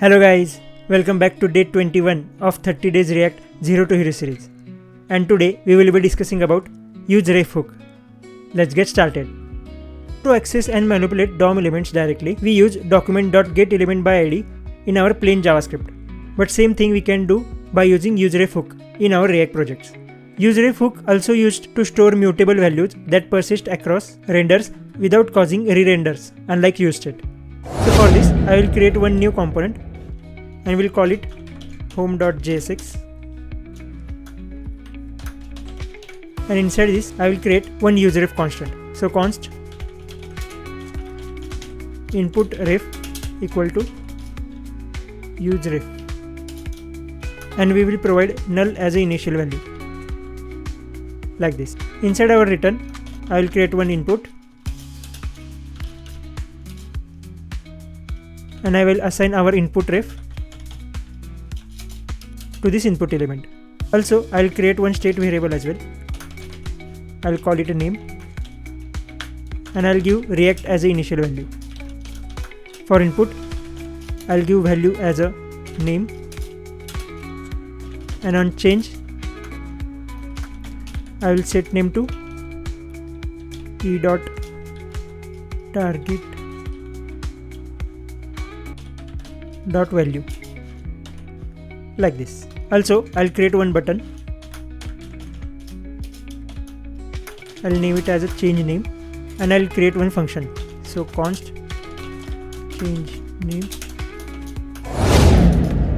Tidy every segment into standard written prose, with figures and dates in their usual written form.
Hello guys, welcome back to day 21 of 30 days React 0 to Hero series. And today we will be discussing about useRef hook. Let's get started. To access and manipulate DOM elements directly, we use document.getElementById in our plain JavaScript. But same thing we can do by using useRef hook in our React projects. useRef hook also used to store mutable values that persist across renders without causing re-renders, unlike useState. So for this, I will create one new component and we'll call it home.jsx. And inside this, I will create one useRef constant. So const input ref equal to useRef, and we will provide null as an initial value, like this. Inside our return, I will create one input and I will assign our input ref to this input element. Also, I will create one state variable as well. I will call it a name and I will give react as an initial value. For input, I will give value as a name, and on change, I will set name to e.target.value, like this. Also, I'll create one button. I'll name it as a change name, and I'll create one function. So const change name.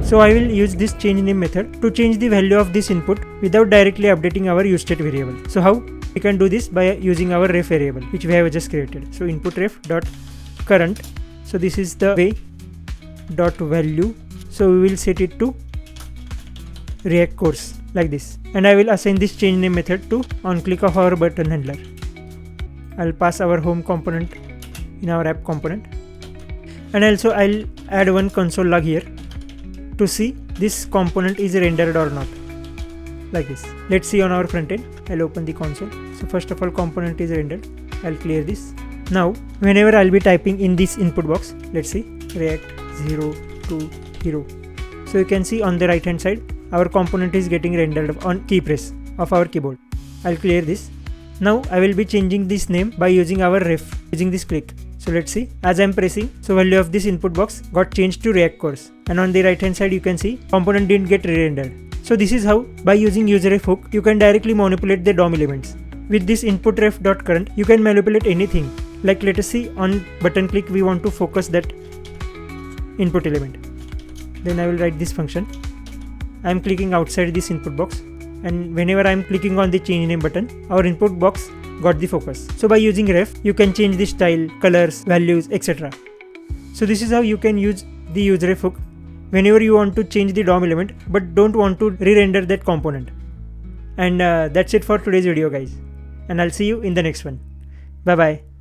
So I will use this change name method to change the value of this input without directly updating our useState variable. So how we can do this? By using our ref variable which we have just created. So input ref dot current. So this is the way dot value. So we will set it to React course, like this, and I will assign this change name method to onClick of our button handler. I'll pass our home component in our app component, and also I'll add one console log here to see this component is rendered or not, like this. Let's see on our front end. I'll open the console. So first of all, component is rendered. I'll clear this. Now whenever I'll be typing in this input box, let's see React 0 to Hero. So you can see on the right hand side our component is getting rendered on key press of our keyboard. I'll clear this. Now I will be changing this name by using our ref, using this click. So let's see, as I'm pressing, so value of this input box got changed to React course, and on the right hand side you can see component didn't get re-rendered. So this is how, by using useRef hook, you can directly manipulate the DOM elements. With this input ref.current, you can manipulate anything. Like let us see, on button click we want to focus that input element. Then I will write this function. I am clicking outside this input box, and whenever I am clicking on the change name button, our input box got the focus. So by using ref, you can change the style, colors, values, etc. So this is how you can use the useRef hook whenever you want to change the DOM element but don't want to re-render that component. And that's it for today's video guys, and I'll see you in the next one. Bye bye.